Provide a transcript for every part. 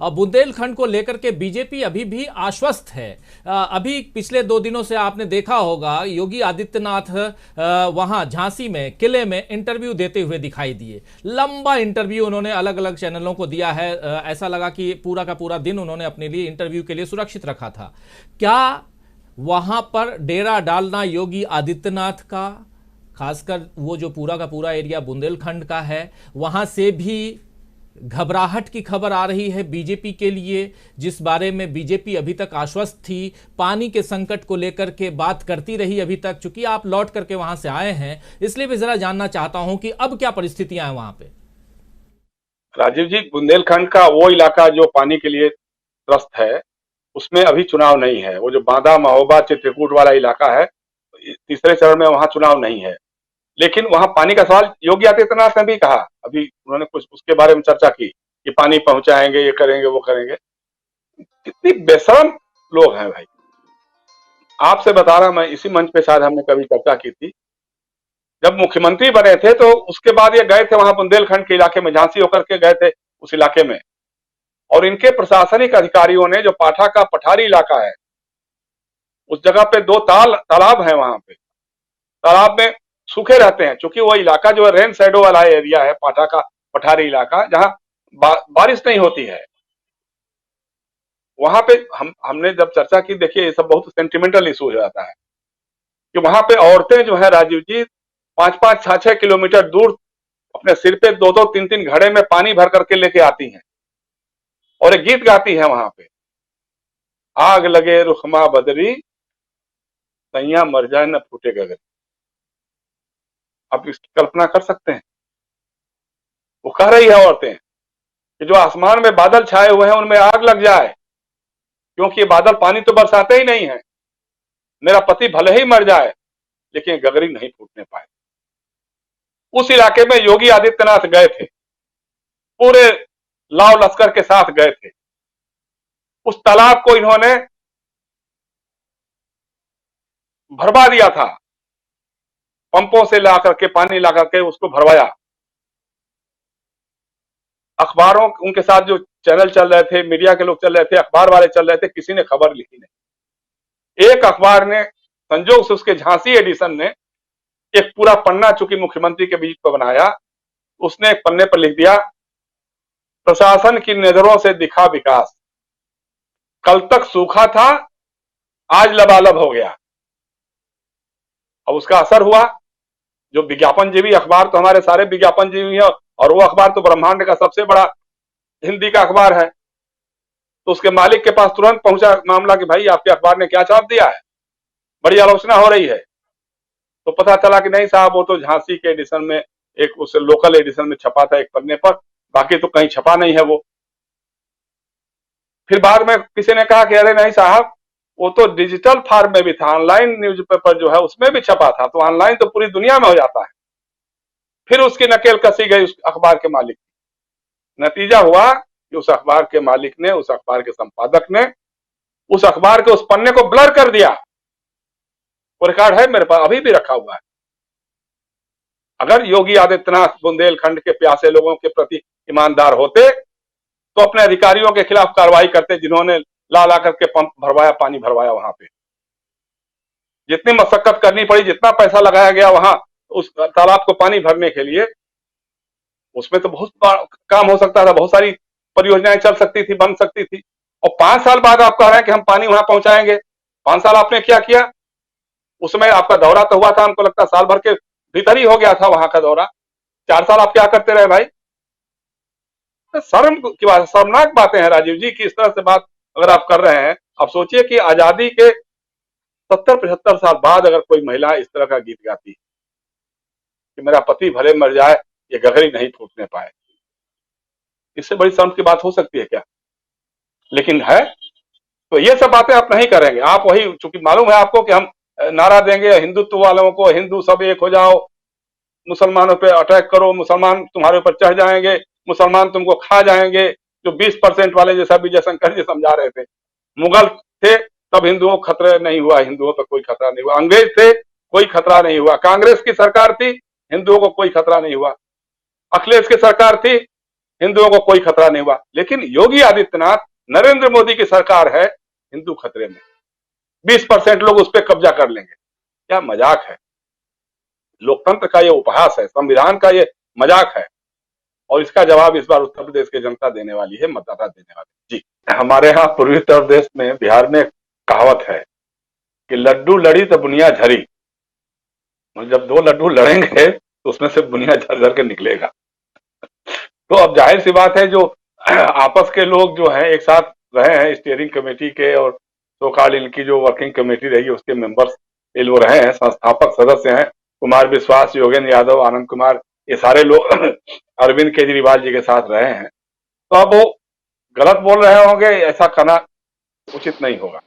बुंदेलखंड को लेकर के बीजेपी अभी भी आश्वस्त है। अभी पिछले 2 दिनों से आपने देखा होगा योगी आदित्यनाथ वहां झांसी में किले में इंटरव्यू देते हुए दिखाई दिए। लंबा इंटरव्यू उन्होंने अलग अलग चैनलों को दिया है। ऐसा लगा कि पूरा का पूरा दिन उन्होंने अपने लिए इंटरव्यू के लिए सुरक्षित रखा था। क्या वहां पर डेरा डालना योगी आदित्यनाथ का, खासकर वो जो पूरा का पूरा एरिया बुंदेलखंड का है, वहां से भी घबराहट की खबर आ रही है बीजेपी के लिए, जिस बारे में बीजेपी अभी तक आश्वस्त थी, पानी के संकट को लेकर के बात करती रही अभी तक। चूंकि आप लौट करके वहां से आए हैं, इसलिए भी जरा जानना चाहता हूं कि अब क्या परिस्थितियां हैं वहां पे। राजीव जी, बुंदेलखंड का वो इलाका जो पानी के लिए त्रस्त है, उसमें अभी चुनाव नहीं है। वो जो बांदा, महोबा, चित्रकूट वाला इलाका है, तीसरे चरण में वहां चुनाव नहीं है। लेकिन वहां पानी का सवाल योगी आदित्यनाथ ने भी कहा, अभी उन्होंने कुछ उसके बारे में चर्चा की कि पानी पहुंचाएंगे, ये करेंगे, वो करेंगे। कितनी बेशरम लोग हैं भाई। आपसे बता रहा, मैं इसी मंच पे शायद हमने कभी चर्चा की थी, जब मुख्यमंत्री बने थे तो उसके बाद ये गए थे वहां बुंदेलखंड के इलाके में, झांसी होकर के गए थे उस इलाके में। और इनके प्रशासनिक अधिकारियों ने, जो पाठा का पठारी इलाका है, उस जगह पे 2 तालाब हैं। वहां पे तालाब में सूखे रहते हैं, क्योंकि वो इलाका जो है रेन शैडो वाला एरिया है, पाठा का पठारी इलाका, जहां बारिश नहीं होती है। वहां पे हमने जब चर्चा की, देखिए ये सब बहुत सेंटिमेंटल इशू हो जाता है कि वहां पे औरतें जो है राजीव जी 5-5, 6-6 किलोमीटर दूर अपने सिर पे 2-2, 3-3 घड़े में पानी भर करके लेके आती हैं और एक गीत गाती है वहां पे, आग लगे रुखमा बदरी, सैया मर जाए न फूटे गगरी। आप इसकी कल्पना कर सकते हैं? वो कह रही है औरतें कि जो आसमान में बादल छाए हुए हैं उनमें आग लग जाए, क्योंकि ये बादल पानी तो बरसाते ही नहीं है। मेरा पति भले ही मर जाए लेकिन गगरी नहीं फूटने पाए। उस इलाके में योगी आदित्यनाथ गए थे, पूरे लाव लश्कर के साथ गए थे। उस तालाब को इन्होंने भरवा दिया था, पंपों से ला करके पानी ला करके उसको भरवाया। अखबारों, उनके साथ जो चैनल चल रहे थे, मीडिया के लोग चल रहे थे, अखबार वाले चल रहे थे, किसी ने खबर लिखी नहीं। एक अखबार ने संजोग से, उसके झांसी एडिशन ने, एक पूरा पन्ना चूंकि मुख्यमंत्री के बीच पर बनाया, उसने एक पन्ने पर लिख दिया, प्रशासन की नजरों से दिखा विकास, कल तक सूखा था आज लबालब हो गया। अब उसका असर हुआ। जो विज्ञापन जीवी अखबार, तो हमारे सारे विज्ञापन जीवी है, और वो अखबार तो ब्रह्मांड का सबसे बड़ा हिंदी का अखबार है। तो उसके मालिक के पास तुरंत पहुंचा मामला कि भाई आपके अखबार ने क्या छाप दिया है, बड़ी आलोचना हो रही है। तो पता चला कि नहीं साहब, वो तो झांसी के एडिशन में, एक उस लोकल एडिशन में छपा था एक पन्ने पर, बाकी तो कहीं छपा नहीं है वो। फिर बाद में किसी ने कहा कि अरे नहीं साहब, वो तो डिजिटल फॉर्म में भी था, ऑनलाइन न्यूज़पेपर जो है उसमें भी छपा था। तो ऑनलाइन तो पूरी दुनिया में हो जाता है। फिर उसकी नकेल कसी गई उस अखबार के मालिक की। नतीजा हुआ कि उस अखबार के मालिक ने, उस अखबार के संपादक ने, उस अखबार के उस पन्ने को ब्लर कर दिया। वो रिकॉर्ड है मेरे पास, अभी भी रखा हुआ है। अगर योगी आदित्यनाथ बुंदेलखंड के प्यासे लोगों के प्रति ईमानदार होते तो अपने अधिकारियों के खिलाफ कार्रवाई करते, जिन्होंने ला ला करके पंप भरवाया, पानी भरवाया। वहां पे जितनी मशक्कत करनी पड़ी, जितना पैसा लगाया गया वहां उस तालाब को पानी भरने के लिए, उसमें तो बहुत काम हो सकता था, बहुत सारी परियोजनाएं चल सकती थी, बन सकती थी। और 5 साल बाद आप कह रहे हैं कि हम पानी वहां पहुंचाएंगे। 5 साल आपने क्या किया? उसमें आपका दौरा तो हुआ था, हमको लगता है साल भर के भीतर ही हो गया था वहां का दौरा। 4 साल आप क्या करते रहे भाई? शर्म की बात, शर्मनाक बातें हैं राजीव जी की इस तरह से बात अगर आप कर रहे हैं। आप सोचिए कि आजादी के 70-75 साल बाद अगर कोई महिला इस तरह का गीत गाती है कि मेरा पति भले मर जाए ये गगरी नहीं फूटने पाए, इससे बड़ी शर्म की बात हो सकती है क्या? लेकिन है। तो ये सब बातें आप नहीं करेंगे। आप वही, चूंकि मालूम है आपको कि हम नारा देंगे हिंदुत्व वालों को, हिंदू सब एक हो जाओ, मुसलमानों पे अटैक करो, मुसलमान तुम्हारे ऊपर चढ़ जाएंगे, मुसलमान तुमको खा जाएंगे। जो 20% वाले, जैसा विजय शंकर जी समझा रहे थे, मुगल थे तब हिंदुओं को खतरा नहीं हुआ, हिंदुओं पर कोई खतरा नहीं हुआ। अंग्रेज थे, कोई खतरा नहीं हुआ। कांग्रेस की सरकार थी, हिंदुओं को कोई खतरा नहीं हुआ। अखिलेश की सरकार थी, हिंदुओं को कोई खतरा नहीं हुआ। लेकिन योगी आदित्यनाथ, नरेंद्र मोदी की सरकार है, हिंदू खतरे में, 20% लोग उस पर कब्जा कर लेंगे। क्या मजाक है? लोकतंत्र का ये उपहास है, संविधान का ये मजाक है। और इसका जवाब इस बार उत्तर प्रदेश की जनता देने वाली है, मतदाता देने वाले। जी, हमारे यहाँ पूर्वी उत्तर प्रदेश में, बिहार में कहावत है कि लड्डू लड़ी तो बुनिया झरी। जब दो लड्डू लड़ेंगे तो उसमें से बुनिया झर झर के निकलेगा। तो अब जाहिर सी बात है, जो आपस के लोग जो हैं एक साथ रहे हैं, स्टीयरिंग कमेटी के और सोकाल इनकी जो वर्किंग कमेटी रही उसके मेंबर्स ये लोग रहे हैं, संस्थापक सदस्य हैं, कुमार विश्वास, योगेंद्र यादव, आनंद कुमार, ये सारे लोग अरविंद केजरीवाल जी के साथ रहे हैं। तो अब वो गलत बोल रहे होंगे, ऐसा करना उचित नहीं होगा।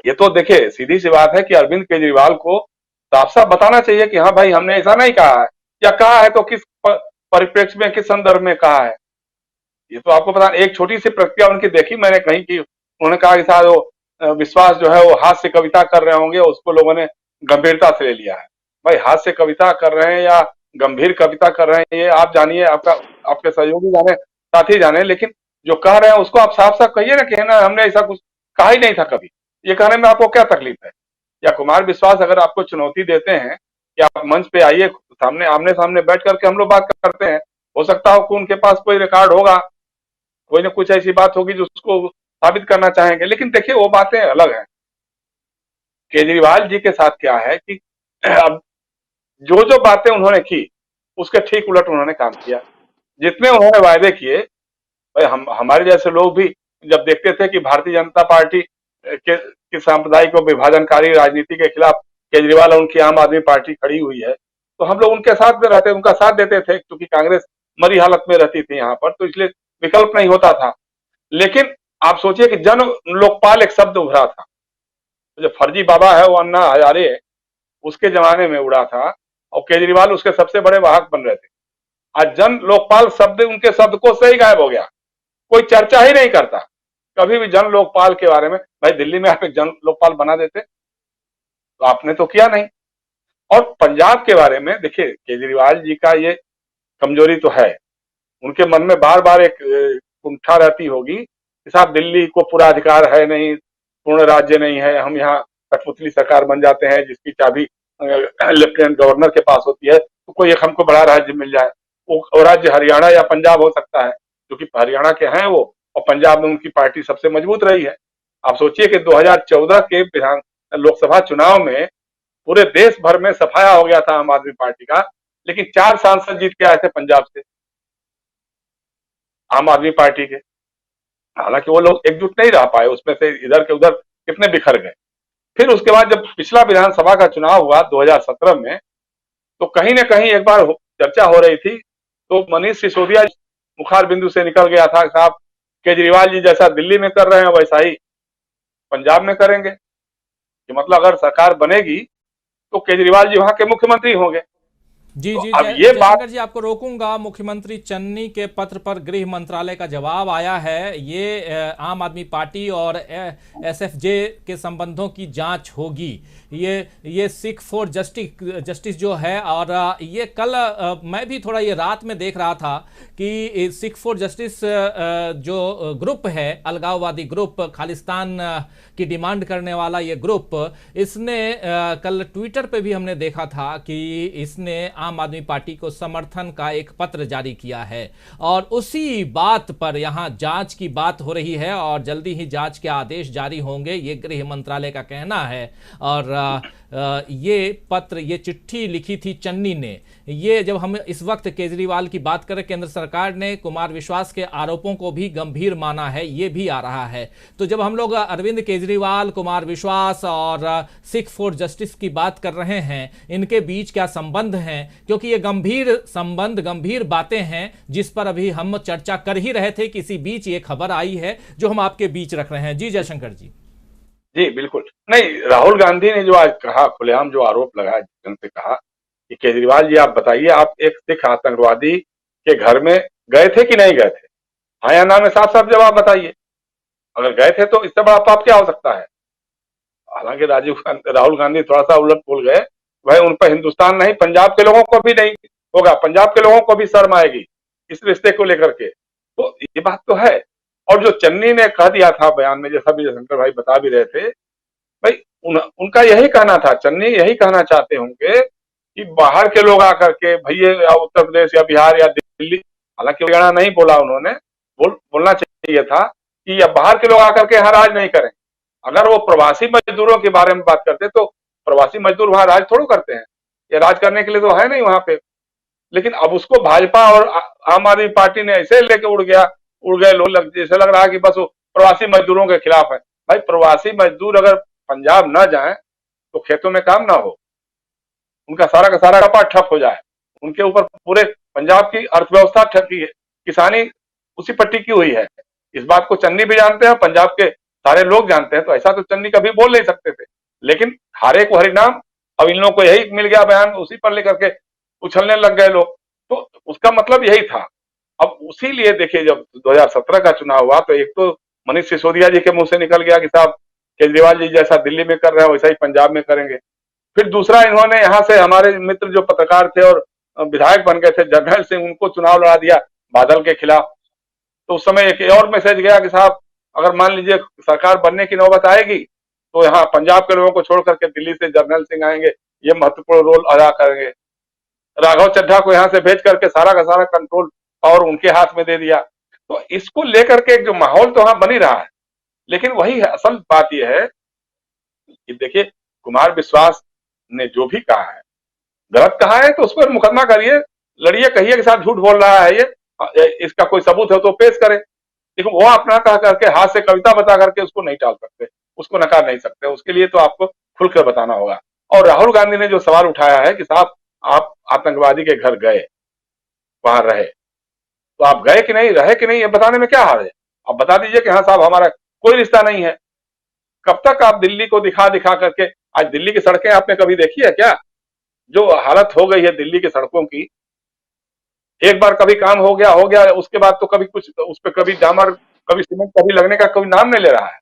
ये तो देखिए सीधी सी बात है कि अरविंद केजरीवाल को साफ साफ बताना चाहिए कि हाँ भाई हमने ऐसा नहीं कहा है, या कहा है तो किस परिप्रेक्ष्य में, किस संदर्भ में कहा है। ये तो आपको पता। एक छोटी सी प्रतिक्रिया उनकी देखी मैंने कहीं की, उन्होंने कहा कि शायद वो विश्वास जो है वो हास्य कविता कर रहे होंगे, उसको लोगों ने गंभीरता से ले लिया है। भाई हास्य कविता कर रहे हैं या गंभीर कविता कर रहे हैं ये आप जानिए, आपका आपके सहयोगी जाने, साथी जाने, लेकिन जो कह रहे हैं उसको आप साफ साफ कहिए ना कि ना हमने ऐसा कुछ कहा ही नहीं था कभी। ये कहने में आपको क्या तकलीफ है? या कुमार विश्वास अगर आपको चुनौती देते हैं कि आप मंच पे आइए, सामने आमने सामने बैठ करके हम लोग बात करते हैं, हो सकता हो कि उनके पास कोई रिकॉर्ड होगा, कोई ना कुछ ऐसी बात होगी जो उसको साबित करना चाहेंगे। लेकिन देखिए वो बातें अलग हैं। केजरीवाल जी के साथ क्या है कि अब जो जो बातें उन्होंने की उसके ठीक उलट उन्होंने काम किया। जितने उन्होंने वायदे किए, भाई हम हमारे जैसे लोग भी जब देखते थे कि भारतीय जनता पार्टी के सांप्रदायिक व विभाजनकारी राजनीति के खिलाफ केजरीवाल और उनकी आम आदमी पार्टी खड़ी हुई है, तो हम लोग उनके साथ में रहते, उनका साथ देते थे, क्योंकि कांग्रेस मरी हालत में रहती थी यहाँ पर, तो इसलिए विकल्प नहीं होता था। लेकिन आप सोचिए कि जन लोकपाल एक शब्द उभरा था, जो फर्जी बाबा है वो अन्ना हजारे, उसके जमाने में उड़ा था और केजरीवाल उसके सबसे बड़े वाहक बन रहे थे। आज जन लोकपाल शब्द उनके शब्दकोश से ही गायब हो गया, कोई चर्चा ही नहीं करता कभी भी जन लोकपाल के बारे में। भाई दिल्ली में आप एक जन लोकपाल बना देते, तो आपने तो किया नहीं। और पंजाब के बारे में देखिए, केजरीवाल जी का ये कमजोरी तो है, उनके मन में बार बार एक कुंठा रहती होगी कि साहब दिल्ली को पूरा अधिकार है नहीं, पूर्ण राज्य नहीं है, हम यहाँ कठपुतली सरकार बन जाते हैं जिसकी चाबी लेफ्टिनेंट गवर्नर के पास होती है, तो कोई एक हमको बड़ा राज्य मिल जाए। वो राज्य हरियाणा या पंजाब हो सकता है, क्योंकि हरियाणा के हैं वो, और पंजाब में उनकी पार्टी सबसे मजबूत रही है। आप सोचिए कि 2014 के विधान लोकसभा चुनाव में पूरे देश भर में सफाया हो गया था आम आदमी पार्टी का, लेकिन 4 सांसद जीत के आए थे पंजाब से आम आदमी पार्टी के। हालांकि वो लोग एकजुट नहीं रह पाए, उसमें से इधर के उधर कितने बिखर गए। फिर उसके बाद जब पिछला विधानसभा का चुनाव हुआ 2017 में, तो कहीं ना कहीं एक बार चर्चा हो रही थी, तो मनीष सिसोदिया मुखार बिंदु से निकल गया था, साहब केजरीवाल जी जैसा दिल्ली में कर रहे हैं वैसा ही पंजाब में करेंगे, कि मतलब अगर सरकार बनेगी तो केजरीवाल जी वहां के मुख्यमंत्री होंगे। जी तो जी अब ये बात, जयशंकर जी आपको रोकूंगा। मुख्यमंत्री चन्नी के पत्र पर गृह मंत्रालय का जवाब आया है। ये आम आदमी पार्टी और एसएफजे के संबंधों की जांच होगी। ये सिख फॉर जस्टिस जो है, और ये कल मैं भी थोड़ा ये रात में देख रहा था कि सिख फॉर जस्टिस जो ग्रुप है, अलगाववादी ग्रुप, खालिस्तान की डिमांड करने वाला ये ग्रुप, इसने कल ट्विटर पे भी हमने देखा था कि इसने आम आदमी पार्टी को समर्थन का एक पत्र जारी किया है, और उसी बात पर यहां जांच की बात हो रही है और जल्दी ही जांच के आदेश जारी होंगे, ये गृह मंत्रालय का कहना है। और ये पत्र, ये चिट्ठी लिखी थी चन्नी ने। ये जब हम इस वक्त केजरीवाल की बात करें, केंद्र सरकार ने कुमार विश्वास के आरोपों को भी गंभीर माना है, ये भी आ रहा है। तो जब हम लोग अरविंद केजरीवाल, कुमार विश्वास और सिख फॉर जस्टिस की बात कर रहे हैं, इनके बीच क्या संबंध हैं? क्योंकि ये गंभीर संबंध, गंभीर बातें हैं जिस पर अभी हम चर्चा कर ही रहे थे। किसी बीच ये खबर आई है जो हम आपके बीच रख रहे हैं। जी जयशंकर जी। जी बिल्कुल नहीं, राहुल गांधी ने जो आज कहा, खुलेआम जो आरोप लगाया, जन से कहा कि केजरीवाल जी आप बताइए, आप एक सिख आतंकवादी के घर में गए थे कि नहीं गए थे? हाँ या ना में साफ साफ जवाब बताइए। अगर गए थे तो इससे बड़ा पाप क्या हो सकता है? हालांकि राहुल गांधी थोड़ा सा उलट बोल गए, भाई उन पर हिंदुस्तान नहीं पंजाब के लोगों को भी नहीं होगा, पंजाब के लोगों को भी शर्म आएगी इस रिश्ते को लेकर के। तो ये बात तो है। और जो चन्नी ने कह दिया था बयान में, जैसा भी शंकर भाई बता भी रहे थे, भाई उनका यही कहना था, चन्नी यही कहना चाहते होंगे कि बाहर के लोग आकर के भैया या उत्तर प्रदेश या बिहार या दिल्ली, हालांकि हरियाणा नहीं बोला उन्होंने, बोलना चाहिए था कि या बाहर के लोग आकर के यहाँ राज नहीं करें। अगर वो प्रवासी मजदूरों के बारे में बात करते तो प्रवासी मजदूर वहां राज थोड़ा करते हैं, ये राज करने के लिए तो है नहीं वहां पे। लेकिन अब उसको भाजपा और आम आदमी पार्टी ने ऐसे लेके उड़ गए लोग, जैसे लग रहा है कि बस वो प्रवासी मजदूरों के खिलाफ है। भाई प्रवासी मजदूर अगर पंजाब न जाए तो खेतों में काम ना हो, उनका सारा का सारा कपाट ठप हो जाए, उनके ऊपर पूरे पंजाब की अर्थव्यवस्था ठपी है, किसानी उसी पट्टी की हुई है। इस बात को चन्नी भी जानते हैं, पंजाब के सारे लोग जानते हैं, तो ऐसा तो चन्नी कभी बोल नहीं सकते थे। लेकिन हारे को हरिनाम, अब इन लोगों को यही मिल गया बयान, उसी पर लेकर के उछलने लग गए लोग। तो उसका मतलब यही था। अब उसी लिए देखिए, जब 2017 का चुनाव हुआ तो एक तो मनीष सिसोदिया जी के मुंह से निकल गया कि साहब केजरीवाल जी जैसा दिल्ली में कर रहे हैं वैसा ही पंजाब में करेंगे। फिर दूसरा, इन्होंने यहाँ से हमारे मित्र जो पत्रकार थे और विधायक बन गए थे जर्नैल सिंह, उनको चुनाव लड़ा दिया बादल के खिलाफ। तो उस समय एक और मैसेज गया कि साहब अगर मान लीजिए सरकार बनने की नौबत आएगी तो यहाँ पंजाब के लोगों को छोड़ करके दिल्ली से जर्नैल सिंह आएंगे, ये महत्वपूर्ण रोल अदा करेंगे। राघव चड्ढा को यहाँ से भेज करके सारा का सारा कंट्रोल पावर उनके हाथ में दे दिया। तो इसको लेकर के जो माहौल तो वहां बन ही रहा है। लेकिन वही है, असल बात यह है कि देखिए कुमार विश्वास ने जो भी कहा है, गलत कहा है तो उस पर मुकदमा करिए, लड़िए, कहिए के साथ झूठ बोल रहा है ये, इसका कोई सबूत है तो पेश करे। लेकिन वो अपना कह करके हाथ से कविता बता करके उसको नहीं टाल सकते, उसको नकार नहीं सकते। उसके लिए तो आपको खुलकर बताना होगा। और राहुल गांधी ने जो सवाल उठाया है कि साहब आप आतंकवादी के घर गए, वहां रहे, तो आप गए कि नहीं, रहे कि नहीं, ये बताने में क्या हार्ज है? आप बता दीजिए कि हाँ साहब हमारा कोई रिश्ता नहीं है। कब तक आप दिल्ली को दिखा दिखा करके, आज दिल्ली की सड़कें आपने कभी देखी है क्या? जो हालत हो गई है दिल्ली की सड़कों की, एक बार कभी काम हो गया, उसके बाद तो कभी कुछ उस पर कभी डामर, कभी सीमेंट, कभी लगने का कोई नाम नहीं ले रहा है।